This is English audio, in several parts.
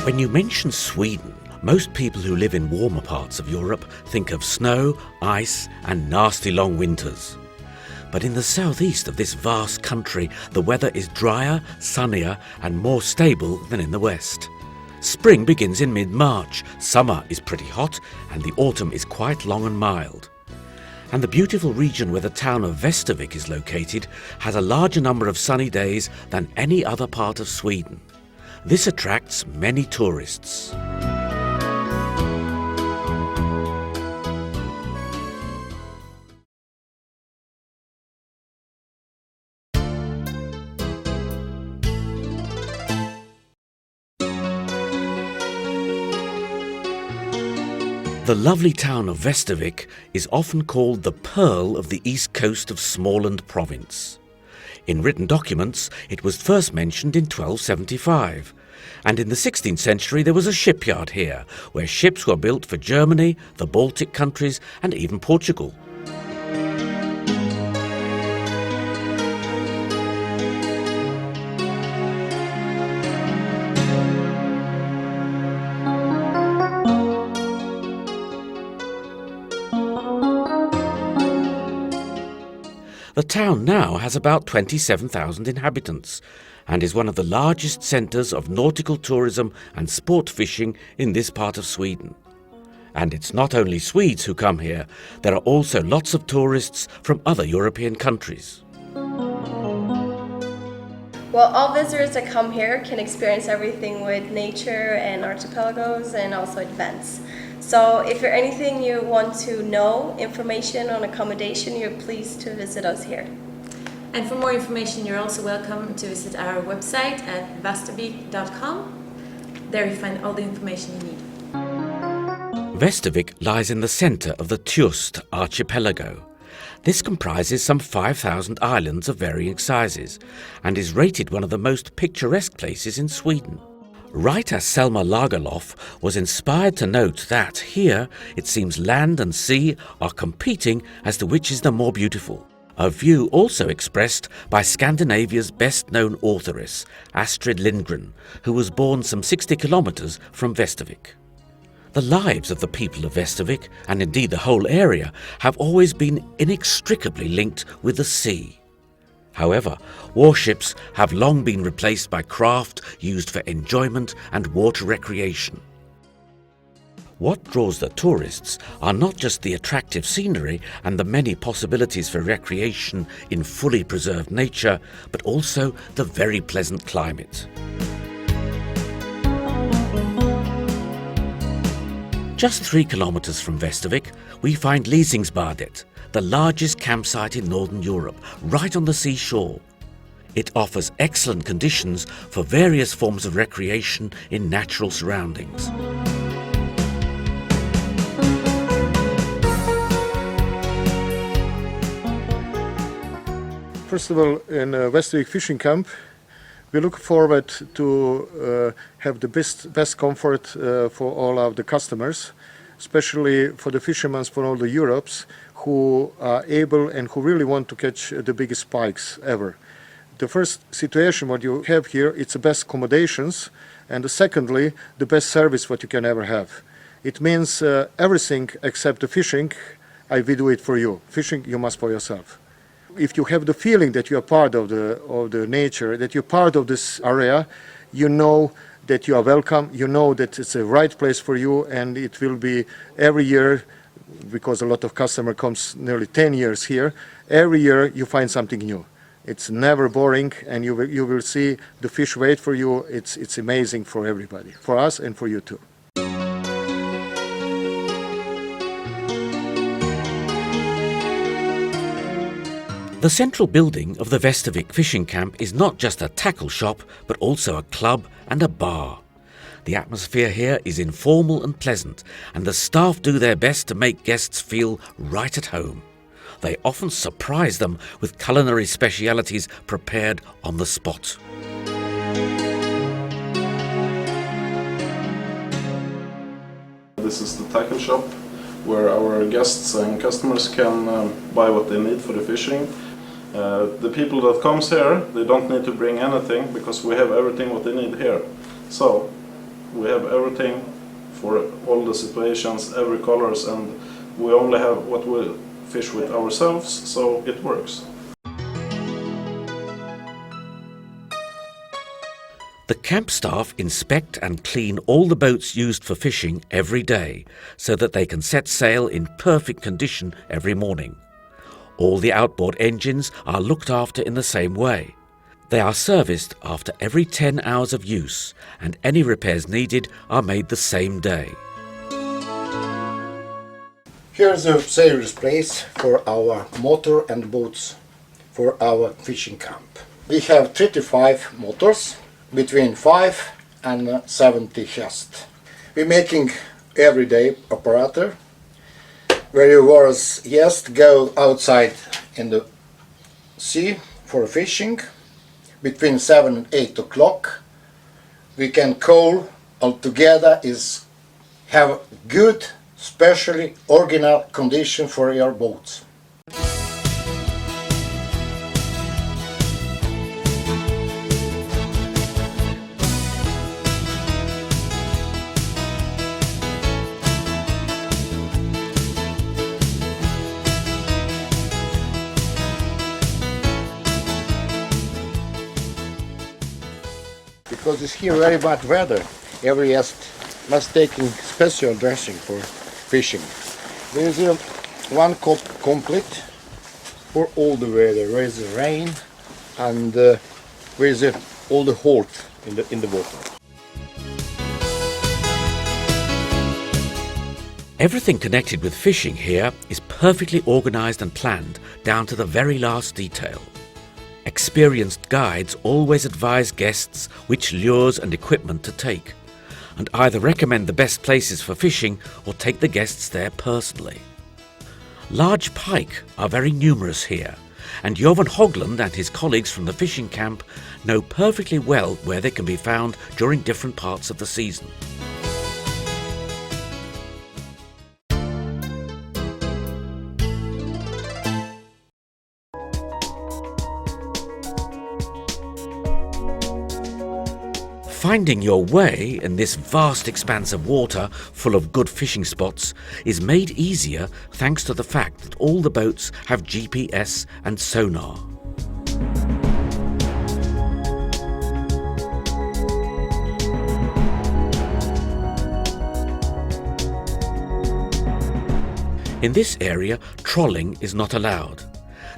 When you mention Sweden, most people who live in warmer parts of Europe think of snow, ice and nasty long winters. But in the southeast of this vast country, the weather is drier, sunnier and more stable than in the west. Spring begins in mid-March, summer is pretty hot and the autumn is quite long and mild. And the beautiful region where the town of VÄSTERVIK is located has a larger number of sunny days than any other part of Sweden. This attracts many tourists. The lovely town of VÄSTERVIK is often called the pearl of the east coast of Småland province. In written documents, it was first mentioned in 1275, and in the 16th century there was a shipyard here, where ships were built for Germany, the Baltic countries and even Portugal. The town now has about 27,000 inhabitants and is one of the largest centres of nautical tourism and sport fishing in this part of Sweden. And it's not only Swedes who come here, there are also lots of tourists from other European countries. Well, all visitors that come here can experience everything with nature and archipelagos and also events. So if there's anything you want to know, information on accommodation, you're pleased to visit us here. And for more information, you're also welcome to visit our website at västervik.com. There you find all the information you need. VÄSTERVIK lies in the centre of the Tjust archipelago. This comprises some 5,000 islands of varying sizes and is rated one of the most picturesque places in Sweden. Writer Selma Lagerlöf was inspired to note that here it seems land and sea are competing as to which is the more beautiful. A view also expressed by Scandinavia's best-known authoress, Astrid Lindgren, who was born some 60 kilometres from VÄSTERVIK. The lives of the people of VÄSTERVIK, and indeed the whole area, have always been inextricably linked with the sea. However, warships have long been replaced by craft used for enjoyment and water recreation. What draws the tourists are not just the attractive scenery and the many possibilities for recreation in fully preserved nature, but also the very pleasant climate. Just 3 kilometres from VÄSTERVIK, we find Liesingsbadet, the largest campsite in Northern Europe, right on the seashore. It offers excellent conditions for various forms of recreation in natural surroundings. First of all, in VÄSTERVIK fishing camp, we look forward to have the best comfort for all of the customers, especially for the fishermen from all the Europes who are able and who really want to catch the biggest pikes ever. The first situation what you have here, it's the best accommodations, and secondly, the best service what you can ever have. It means everything except the fishing, I will do it for you. Fishing, you must for yourself. If you have the feeling that you are part of the nature, that you're part of this area, you know that you are welcome, you know that it's the right place for you, and it will be every year, because a lot of customer comes nearly 10 years here, every year you find something new. It's never boring, and you will see the fish wait for you. It's amazing for everybody, for us and for you too. The central building of the VÄSTERVIK fishing camp is not just a tackle shop, but also a club and a bar. The atmosphere here is informal and pleasant, and the staff do their best to make guests feel right at home. They often surprise them with culinary specialities prepared on the spot. This is the tackle shop where our guests and customers can buy what they need for the fishing. The people that comes here, they don't need to bring anything because we have everything what they need here. So We have everything for all the situations, every colors, and we only have what we fish with ourselves, so it works. The camp staff inspect and clean all the boats used for fishing every day so that they can set sail in perfect condition every morning. All the outboard engines are looked after in the same way. They are serviced after every 10 hours of use, and any repairs needed are made the same day. Here's a service place for our motor and boats for our fishing camp. We have 35 motors, between 5 and 70 chests. We're making everyday operator, where you was just go outside in the sea for fishing. Between 7 and 8 o'clock, we can call altogether is have good, specially original condition for your boats. Because it's here very bad weather, every guest must taking special dressing for fishing. There is one cup complete for all the weather. There is rain and there is all the halt in the water. Everything connected with fishing here is perfectly organised and planned down to the very last detail. Experienced guides always advise guests which lures and equipment to take, and either recommend the best places for fishing or take the guests there personally. Large pike are very numerous here, and Jovan Hogland and his colleagues from the fishing camp know perfectly well where they can be found during different parts of the season. Finding your way in this vast expanse of water full of good fishing spots is made easier thanks to the fact that all the boats have GPS and sonar. In this area, trolling is not allowed.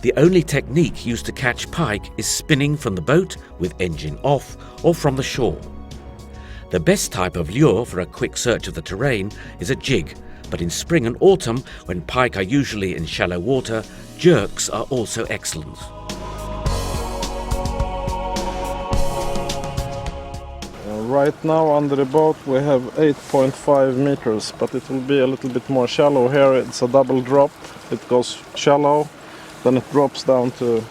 The only technique used to catch pike is spinning from the boat with engine off or from the shore. The best type of lure for a quick search of the terrain is a jig, but in spring and autumn, when pike are usually in shallow water, jerks are also excellent. Right now under the boat we have 8.5 meters, but it will be a little bit more shallow here. It's a double drop. It goes shallow, then it drops down to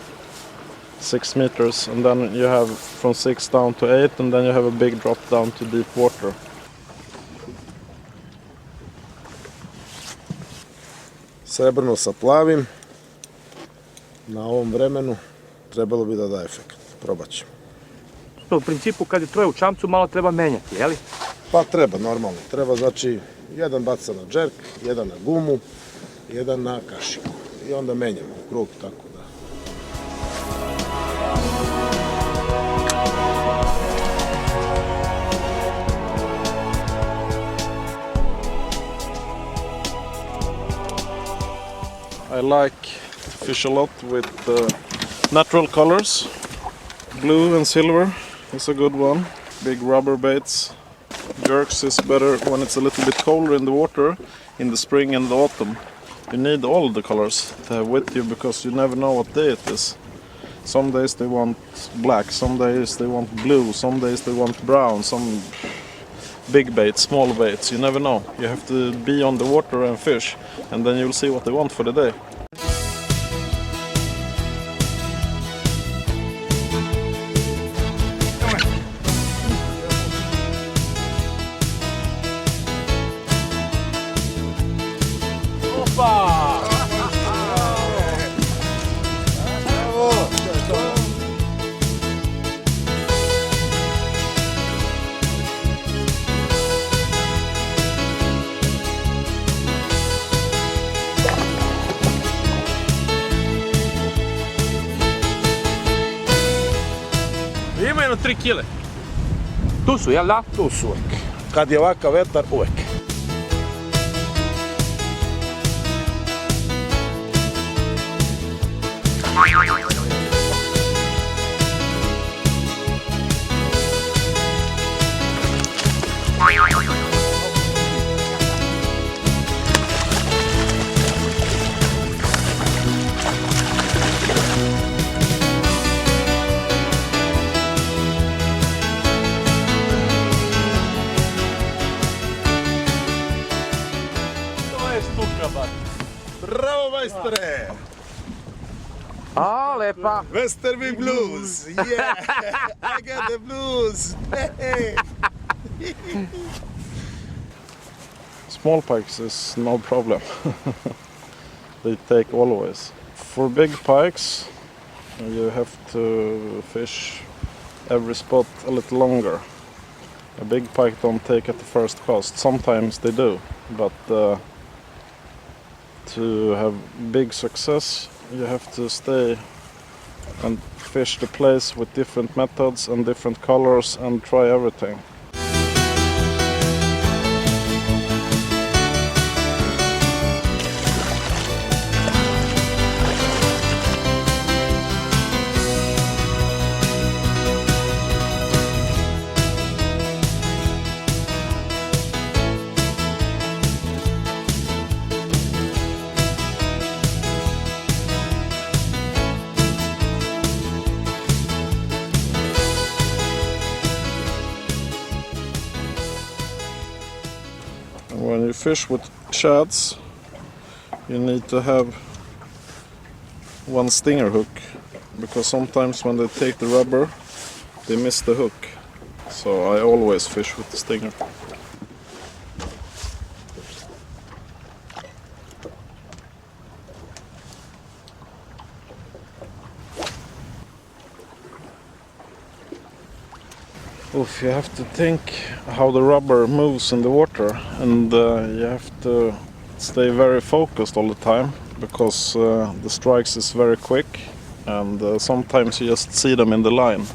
6 meters, and then you have from 6 down to 8, and then you have a big drop down to deep water. Srebrno sa plavim na ovom vremenu trebalo bi da da efekt. Probat ćemo. U principu kad je troje u čamcu malo treba menjati, je li? Pa treba, normalno. Treba, znači, jedan baca na džerk, jedan na gumu, jedan na kašiku. I onda menjamo u krug, tako da. I like to fish a lot with natural colors. Blue and silver is a good one. Big rubber baits. Jerks is better when it's a little bit colder in the water in the spring and the autumn. You need all the colors to have with you because you never know what day it is. Some days they want black, some days they want blue, some days they want brown, some big baits, small baits. You never know. You have to be on the water and fish, and then you'll see what they want for the day. jedno 3 kile. Tu su, jel da? Tu su uvek. Kad je ovakav vetar, uvek. Bravo, majstore! A, lepa. VÄSTERVIK blues! Yeah! I got the blues! Hey! Small pikes is no problem. They take always. For big pikes, you have to fish every spot a little longer. A big pike don't take at the first cast. Sometimes they do, but to have big success, you have to stay and fish the place with different methods and different colors and try everything. When you fish with shads, you need to have one stinger hook, because sometimes when they take the rubber, they miss the hook. So I always fish with the stinger. Oof, you have to think how the rubber moves in the water, and you have to stay very focused all the time, because the strikes is very quick, and sometimes you just see them in the line.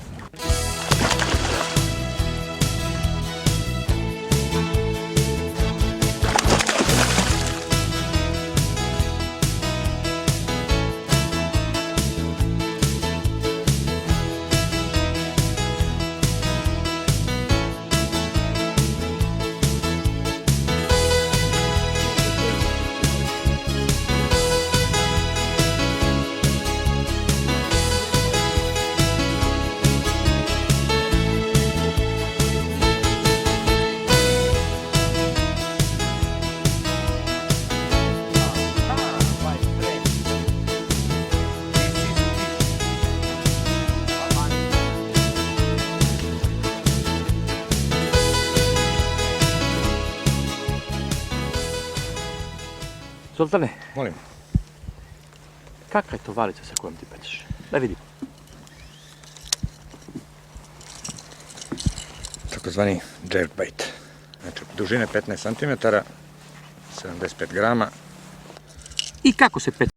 Zoltane, Molim. kakva je to valica sa kojom ti pečeš? Da vidim. Takozvani jerkbait. Znači, dužine 15 cm, 75 grama. I kako se peče?